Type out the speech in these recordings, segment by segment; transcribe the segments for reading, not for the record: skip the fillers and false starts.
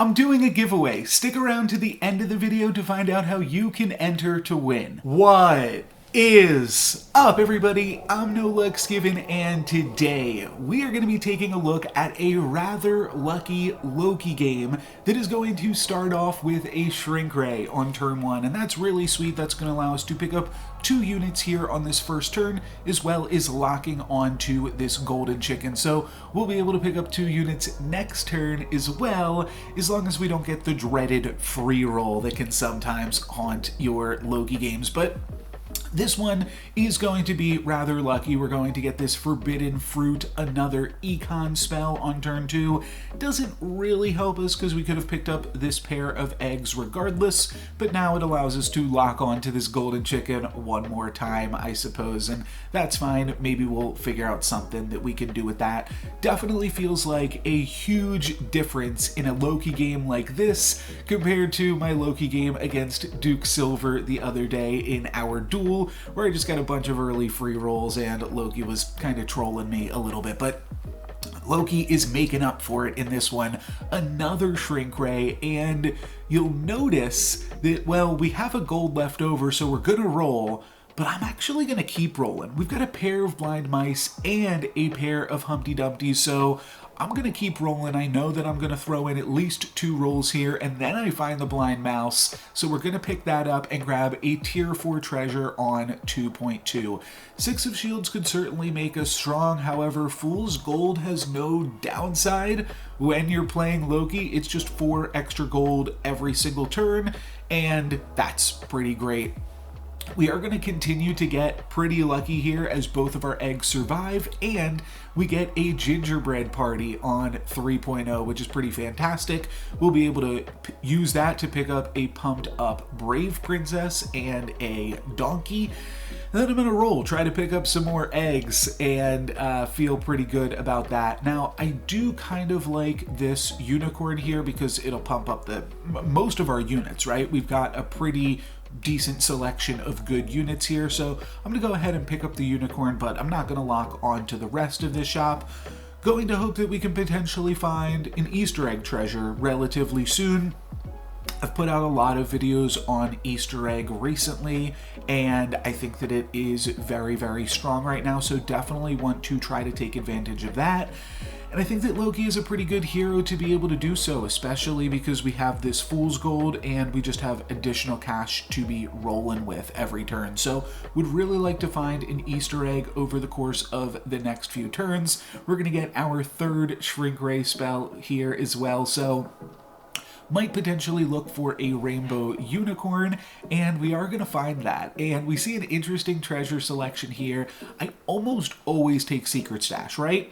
I'm doing a giveaway. Stick around to the end of the video to find out how you can enter to win. What is up, everybody? I'm NoLuxGiven, and today we are going to be taking a look at a rather lucky Loki game that is going to start off with a Shrink Ray on turn 1, and that's really sweet. That's going to allow us to pick up 2 units here on this first turn, as well as locking onto this golden chicken. So we'll be able to pick up 2 units next turn as well, as long as we don't get the dreaded free roll that can sometimes haunt your Loki games. But this one is going to be rather lucky. We're going to get this Forbidden Fruit, another econ spell on turn 2. Doesn't really help us because we could have picked up this pair of eggs regardless, but now it allows us to lock on to this golden chicken one more time, I suppose, and that's fine. Maybe we'll figure out something that we can do with that. Definitely feels like a huge difference in a Loki game like this compared to my Loki game against Duke Silver the other day in our duel, where I just got a bunch of early free rolls and Loki was kind of trolling me a little bit, but Loki is making up for it in this one. Another Shrink Ray, and you'll notice that, well, we have a gold left over, so we're gonna roll, but I'm actually gonna keep rolling. We've got a pair of Blind Mice and a pair of Humpty Dumptys, so I'm gonna keep rolling. I know that I'm gonna throw in at least 2 rolls here, and then I find the Blind Mouse, so we're gonna pick that up and grab a tier 4 treasure on 2.2. 6 of Shields could certainly make us strong. However, Fool's Gold has no downside when you're playing Loki. It's just 4 extra gold every single turn, and that's pretty great. We are going to continue to get pretty lucky here as both of our eggs survive, and we get a gingerbread party on 3.0, which is pretty fantastic. We'll be able to use that to pick up a pumped up Brave Princess and a donkey. And then I'm going to roll, try to pick up some more eggs, and feel pretty good about that. Now, I do kind of like this unicorn here because it'll pump up most of our units, right? We've got a pretty decent selection of good units here, so I'm gonna go ahead and pick up the unicorn, but I'm not gonna lock on to the rest of this shop. Going to hope that we can potentially find an Easter egg treasure relatively soon. I've put out a lot of videos on Easter egg recently, and I think that it is very, very strong right now, so definitely want to try to take advantage of that. And I think that Loki is a pretty good hero to be able to do so, especially because we have this Fool's Gold and we just have additional cash to be rolling with every turn. So would really like to find an Easter egg over the course of the next few turns. We're going to get our 3rd Shrink Ray spell here as well, so might potentially look for a rainbow unicorn, and we are going to find that. And we see an interesting treasure selection here. I almost always take Secret Stash, right?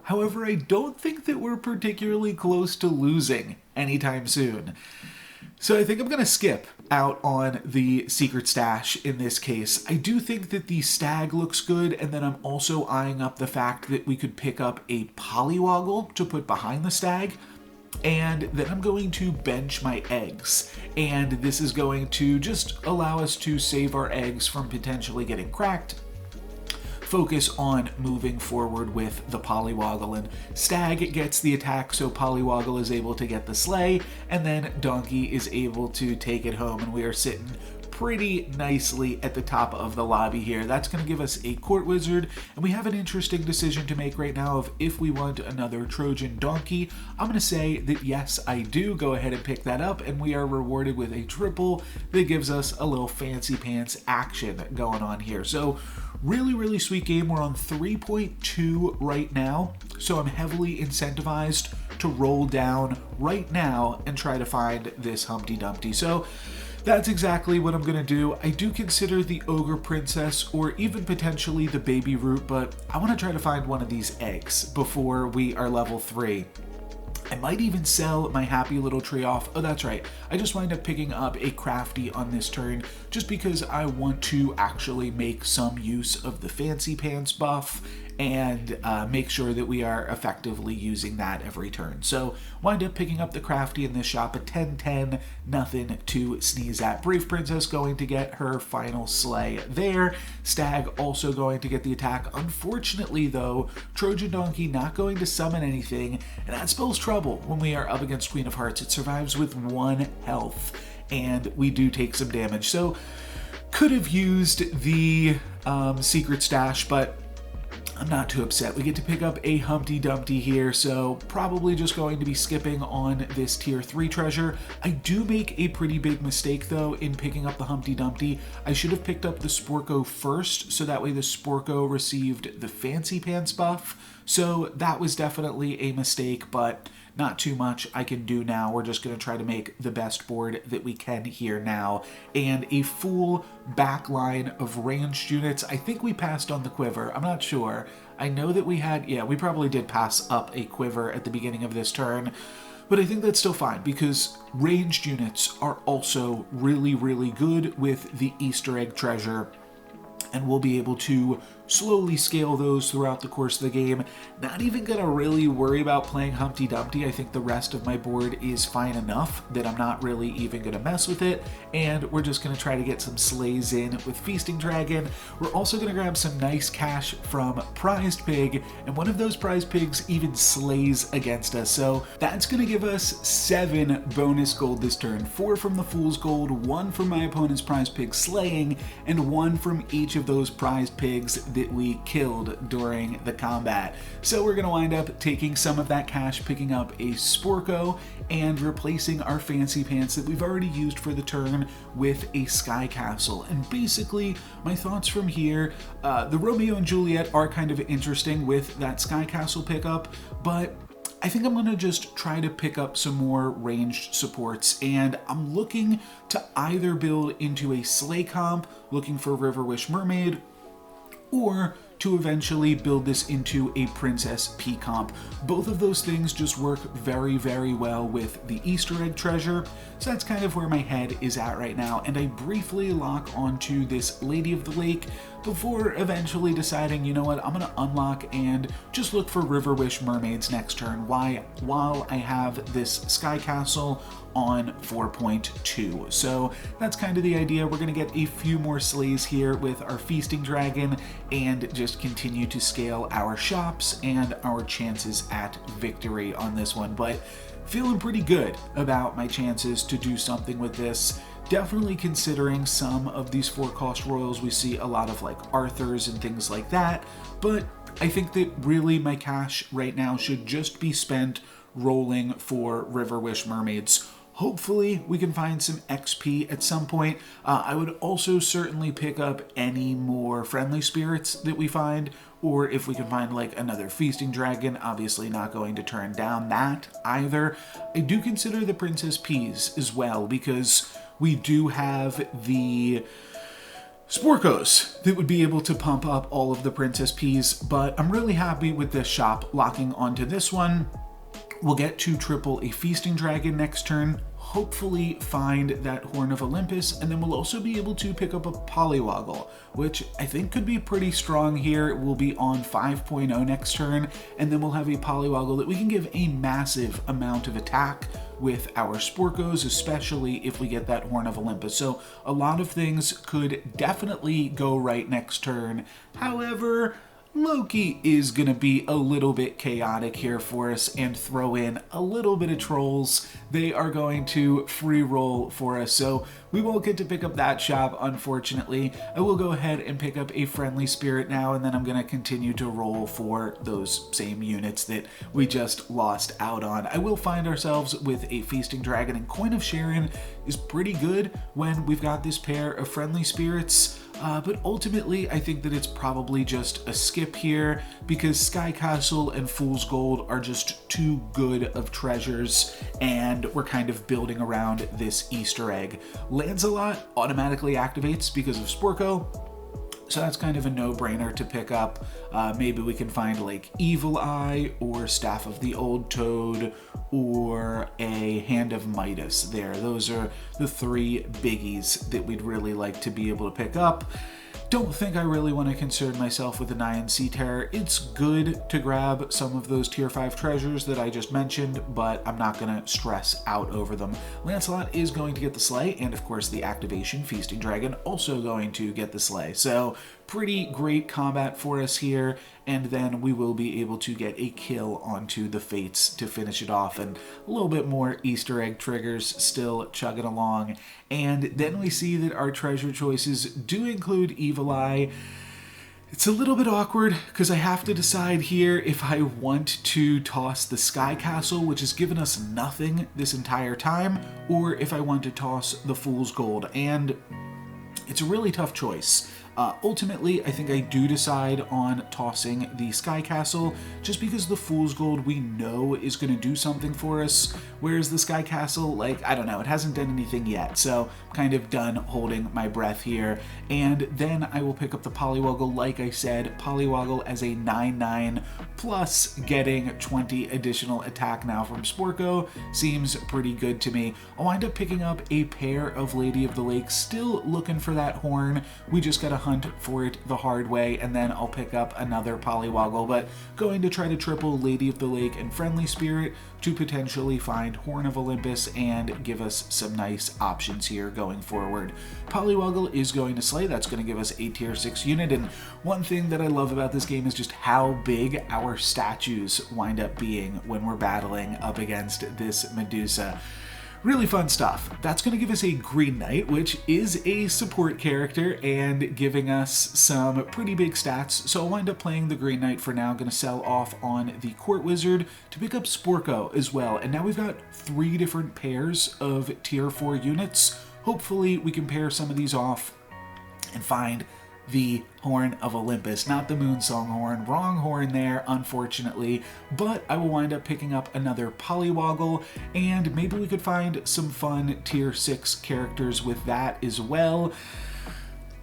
However, I don't think that we're particularly close to losing anytime soon. So I think I'm going to skip out on the Secret Stash in this case. I do think that the Stag looks good, and then I'm also eyeing up the fact that we could pick up a Pollywoggle to put behind the Stag. And then I'm going to bench my eggs, and this is going to just allow us to save our eggs from potentially getting cracked. Focus on moving forward with the Pollywoggle, and Stag gets the attack, so Pollywoggle is able to get the sleigh, and then Donkey is able to take it home, and we are sitting pretty nicely at the top of the lobby here. That's going to give us a Court Wizard, and we have an interesting decision to make right now of if we want another Trojan Donkey. I'm going to say that yes, I do. Go ahead and pick that up, and we are rewarded with a triple that gives us a little fancy pants action going on here. So really, really sweet game. We're on 3.2 right now, so I'm heavily incentivized to roll down right now and try to find this Humpty Dumpty. So that's exactly what I'm going to do. I do consider the Ogre Princess or even potentially the Baby Root, but I want to try to find one of these eggs before we are level 3. I might even sell my happy little tree off. Oh, that's right. I just wind up picking up a crafty on this turn just because I want to actually make some use of the fancy pants buff and make sure that we are effectively using that every turn. So wind up picking up the crafty in this shop, a 10-10, nothing to sneeze at. Brave Princess going to get her final slay there. Stag also going to get the attack. Unfortunately though, Trojan Donkey not going to summon anything, and that spells trouble when we are up against Queen of Hearts. It survives with 1 health, and we do take some damage. So could have used the secret stash, but I'm not too upset. We get to pick up a Humpty Dumpty here, so probably just going to be skipping on this tier 3 treasure. I do make a pretty big mistake though in picking up the Humpty Dumpty. I should have picked up the Sporko first, so that way the Sporko received the Fancy Pants buff. So that was definitely a mistake, but not too much I can do now. We're just going to try to make the best board that we can here now. And a full back line of ranged units. I think we passed on the quiver. I'm not sure. I know that we had, yeah, we probably did pass up a quiver at the beginning of this turn. But I think that's still fine because ranged units are also really, really good with the Easter egg treasure. And we'll be able to slowly scale those throughout the course of the game. Not even gonna really worry about playing Humpty Dumpty. I think the rest of my board is fine enough that I'm not really even gonna mess with it. And we're just gonna try to get some slays in with Feasting Dragon. We're also gonna grab some nice cash from Prized Pig, and one of those Prized Pigs even slays against us. So that's gonna give us 7 bonus gold this turn. 4 from the Fool's Gold, 1 from my opponent's Prized Pig slaying, and 1 from each of those Prized Pigs that we killed during the combat. So we're gonna wind up taking some of that cash, picking up a Sporko, and replacing our Fancy Pants that we've already used for the turn with a Sky Castle. And basically, my thoughts from here, the Romeo and Juliet are kind of interesting with that Sky Castle pickup, but I think I'm gonna just try to pick up some more ranged supports, and I'm looking to either build into a Slay comp, looking for River Wish Mermaid, or to eventually build this into a Princess P comp. Both of those things just work very, very well with the Easter egg treasure, so that's kind of where my head is at right now, and I briefly lock onto this Lady of the Lake before eventually deciding, you know what, I'm gonna unlock and just look for River Wish Mermaids next turn while I have this Sky Castle on 4.2. So that's kind of the idea. We're gonna get a few more slays here with our Feasting Dragon and just continue to scale our shops and our chances at victory on this one. But feeling pretty good about my chances to do something with this. Definitely considering some of these 4-cost royals, we see a lot of like Arthurs and things like that, but I think that really my cash right now should just be spent rolling for River Wish Mermaids. Hopefully we can find some XP at some point. I would also certainly pick up any more friendly spirits that we find, or if we can find like another Feasting Dragon, obviously not going to turn down that either. I do consider the Princess Peas as well, because we do have the Sporkos that would be able to pump up all of the Princess Peas, but I'm really happy with this shop locking onto this one. We'll get to triple a Feasting Dragon next turn, hopefully find that Horn of Olympus, and then we'll also be able to pick up a Polywoggle, which I think could be pretty strong here. We'll be on 5.0 next turn, and then we'll have a Polywoggle that we can give a massive amount of attack with our Sporkos, especially if we get that Horn of Olympus. So a lot of things could definitely go right next turn. However, Loki is going to be a little bit chaotic here for us and throw in a little bit of trolls. They are going to free roll for us, so we won't get to pick up that shop, unfortunately. I will go ahead and pick up a friendly spirit now, and then I'm going to continue to roll for those same units that we just lost out on. I will find ourselves with a Feasting Dragon, and Coin of Sharon is pretty good when we've got this pair of friendly spirits. But ultimately, I think that it's probably just a skip here because Sky Castle and Fool's Gold are just too good of treasures, and we're kind of building around this Easter egg. Lancelot automatically activates because of Sporko, so that's kind of a no-brainer to pick up. Maybe we can find like Evil Eye or Staff of the Old Toad or a Hand of Midas there. Those are the 3 biggies that we'd really like to be able to pick up. don't think I really want to concern myself with an INC Terror. It's good to grab some of those tier 5 treasures that I just mentioned, but I'm not going to stress out over them. Lancelot is going to get the Slay, and of course the activation, Feasting Dragon, also going to get the Slay. So pretty great combat for us here, and then we will be able to get a kill onto the Fates to finish it off, and a little bit more Easter egg triggers still chugging along. And then we see that our treasure choices do include Evil Eye. It's a little bit awkward because I have to decide here if I want to toss the Sky Castle, which has given us nothing this entire time, or if I want to toss the Fool's Gold, and it's a really tough choice. Ultimately, I think I do decide on tossing the Sky Castle, just because the Fool's Gold we know is going to do something for us, whereas the Sky Castle, like, I don't know, it hasn't done anything yet, so I'm kind of done holding my breath here. And then I will pick up the Polywoggle, like I said, Polywoggle as a 9/9, plus getting 20 additional attack now from Sporko seems pretty good to me. I'll wind up picking up a pair of Lady of the Lake, still looking for that horn. We just gotta hunt for it the hard way, and then I'll pick up another Polywoggle, but going to try to triple Lady of the Lake and Friendly Spirit to potentially find Horn of Olympus and give us some nice options here going forward. Polywoggle is going to Slay. That's going to give us a tier 6 unit, and one thing that I love about this game is just how big our statues wind up being when we're battling up against this Medusa. Really fun stuff. That's going to give us a Green Knight, which is a support character and giving us some pretty big stats. So I'll wind up playing the Green Knight for now. I'm going to sell off on the Court Wizard to pick up Sporko as well. And now we've got 3 different pairs of tier 4 units. Hopefully we can pair some of these off and find the Horn of Olympus, not the Moonsong Horn. Wrong horn there, unfortunately, but I will wind up picking up another Polywoggle, and maybe we could find some fun tier 6 characters with that as well.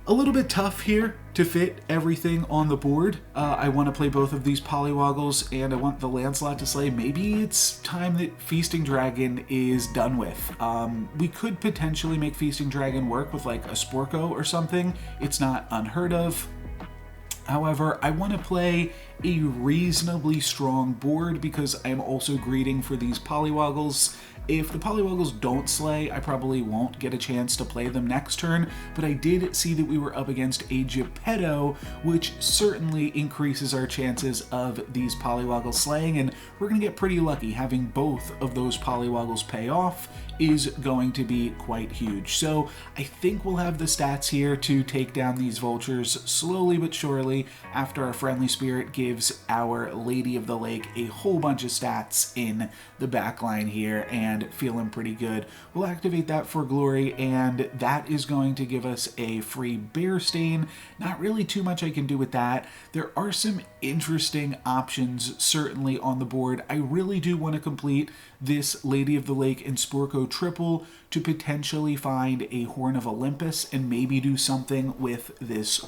A little bit tough here to fit everything on the board. I want to play both of these Polywoggles, and I want the Lancelot to Slay. Maybe it's time that Feasting Dragon is done with. We could potentially make Feasting Dragon work with like a Sporko or something. It's not unheard of. However, I want to play a reasonably strong board because I'm also greeting for these Polywoggles. If the Polywoggles don't Slay, I probably won't get a chance to play them next turn, but I did see that we were up against a Geppetto, which certainly increases our chances of these Polywoggles slaying, and we're going to get pretty lucky. Having both of those Polywoggles pay off is going to be quite huge. So I think we'll have the stats here to take down these vultures slowly but surely after our Friendly Spirit gives our Lady of the Lake a whole bunch of stats in the back line here, and feeling pretty good. We'll activate that for glory, and that is going to give us a free Bear Stain. Not really too much I can do with that. There are some interesting options certainly on the board. I really do want to complete this Lady of the Lake and Sporko triple to potentially find a Horn of Olympus and maybe do something with this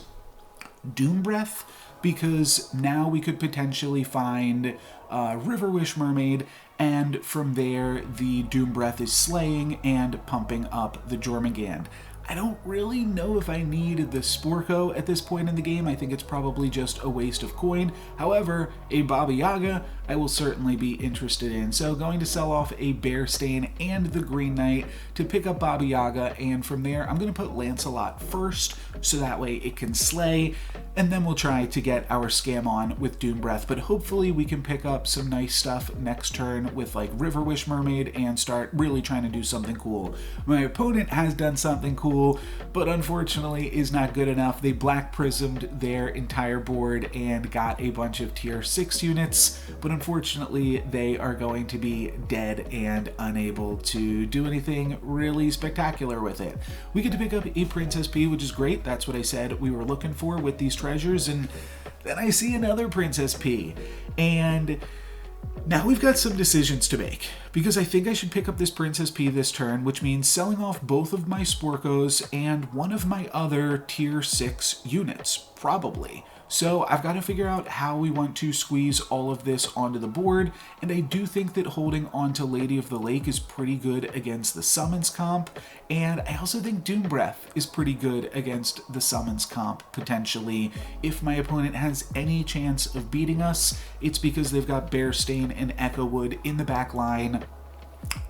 Doom Breath, because now we could potentially find River Wish Mermaid, and from there the Doom Breath is slaying and pumping up the Jormungand. I don't really know if I need the Sporko at this point in the game. I think it's probably just a waste of coin. However, a Baba Yaga I will certainly be interested in. So going to sell off a Bear Stain and the Green Knight to pick up Baba Yaga, and from there I'm going to put Lancelot first so that way it can slay, and then we'll try to get our scam on with Doom Breath. But hopefully we can pick up some nice stuff next turn with like River Wish Mermaid and start really trying to do something cool. My opponent has done something cool, but unfortunately is not good enough. They Black Prismed their entire board and got a bunch of tier 6 units, but unfortunately they are going to be dead and unable to do anything really spectacular with it. We get to pick up a Princess P, which is great. That's what I said we were looking for with these treasures, and then I see another Princess P, and now we've got some decisions to make, because I think I should pick up this Princess P this turn, which means selling off both of my Sporkos and one of my other tier 6 units, probably. So I've got to figure out how we want to squeeze all of this onto the board, and I do think that holding onto Lady of the Lake is pretty good against the summons comp, and I also think Doom Breath is pretty good against the summons comp, potentially. If my opponent has any chance of beating us, it's because they've got Bearstain and Echo Wood in the back line.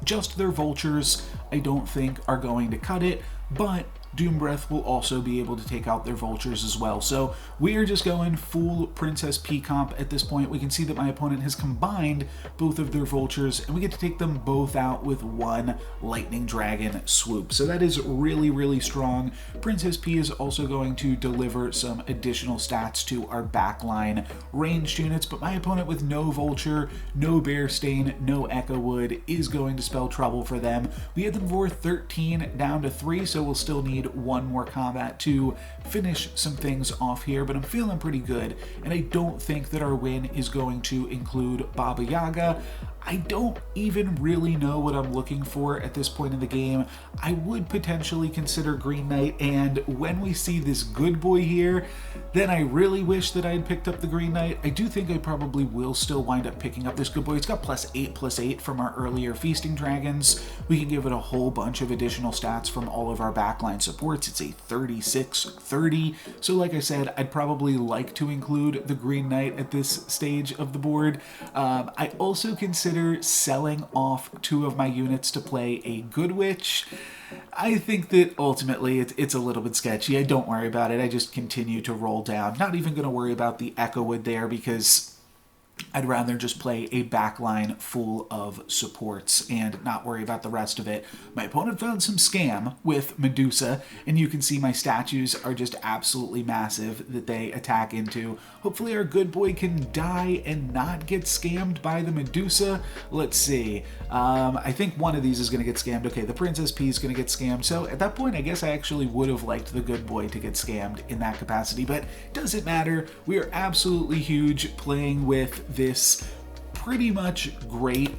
Just their vultures, I don't think, are going to cut it, but Doom Breath will also be able to take out their vultures as well. So we are just going full Princess P comp at this point. We can see that my opponent has combined both of their vultures, and we get to take them both out with one Lightning Dragon swoop. So that is really, really strong. Princess P is also going to deliver some additional stats to our backline ranged units, but my opponent with no vulture, no Bearstain, no Echo Wood is going to spell trouble for them. We had them for 13 down to 3, so we'll still need one more combat to finish some things off here, but I'm feeling pretty good, and I don't think that our win is going to include Baba Yaga. I don't even really know what I'm looking for at this point in the game. I would potentially consider Green Knight, and when we see this good boy here, then I really wish that I had picked up the Green Knight. I do think I probably will still wind up picking up this good boy. It's got +8/+8 from our earlier Feasting Dragons. We can give it a whole bunch of additional stats from all of our backline supports. It's a 36/30. So like I said, I'd probably like to include the Green Knight at this stage of the board. I also consider selling off 2 of my units to play a Good Witch. I think that ultimately it's a little bit sketchy. I don't worry about it. I just continue to roll down. Not even going to worry about the Echo Wood there, because I'd rather just play a backline full of supports and not worry about the rest of it. My opponent found some scam with Medusa, and you can see my statues are just absolutely massive that they attack into. Hopefully our good boy can die and not get scammed by the Medusa. Let's see. I think one of these is going to get scammed. Okay, the Princess P is going to get scammed. So at that point, I guess I actually would have liked the good boy to get scammed in that capacity, but doesn't matter. We are absolutely huge playing with this pretty much great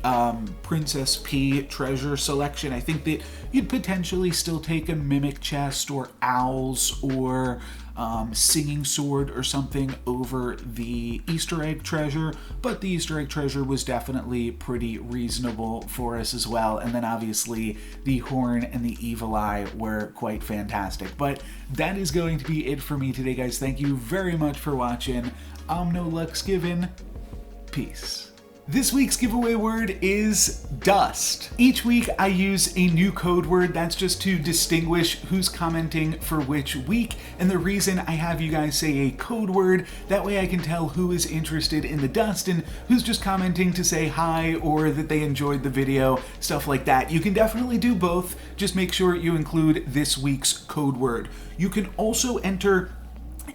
Princess P treasure selection. I think that you'd potentially still take a Mimic Chest or Owls or Singing Sword or something over the Easter Egg treasure, but the Easter Egg treasure was definitely pretty reasonable for us as well. And then obviously the Horn and the Evil Eye were quite fantastic. But that is going to be it for me today, guys. Thank you very much for watching. I'm No Lux Given. Peace. This week's giveaway word is dust. Each week I use a new code word. That's just to distinguish who's commenting for which week. And the reason I have you guys say a code word, that way I can tell who is interested in the dust and who's just commenting to say hi or that they enjoyed the video, stuff like that. You can definitely do both. Just make sure you include this week's code word. You can also enter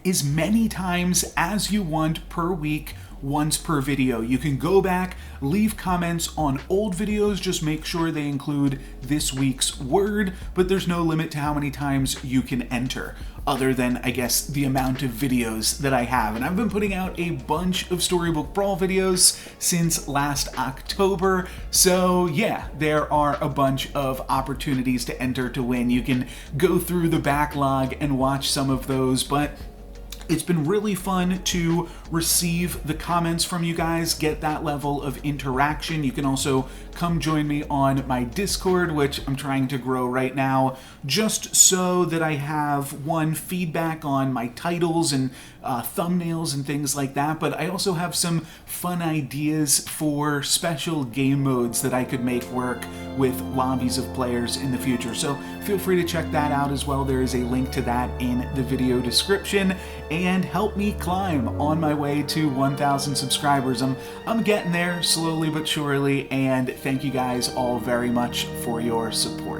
as many times as you want per week, once per video. You can go back, leave comments on old videos, just make sure they include this week's word, but there's no limit to how many times you can enter, other than, I guess, the amount of videos that I have. And I've been putting out a bunch of Storybook Brawl videos since last October, so yeah, there are a bunch of opportunities to enter to win. You can go through the backlog and watch some of those, but it's been really fun to receive the comments from you guys, get that level of interaction. You can also come join me on my Discord, which I'm trying to grow right now, just so that I have feedback on my titles and thumbnails and things like that, but I also have some fun ideas for special game modes that I could make work with lobbies of players in the future. So feel free to check that out as well. There is a link to that in the video description, and help me climb on my way to 1,000 subscribers. I'm getting there slowly but surely, and thank you guys all very much for your support.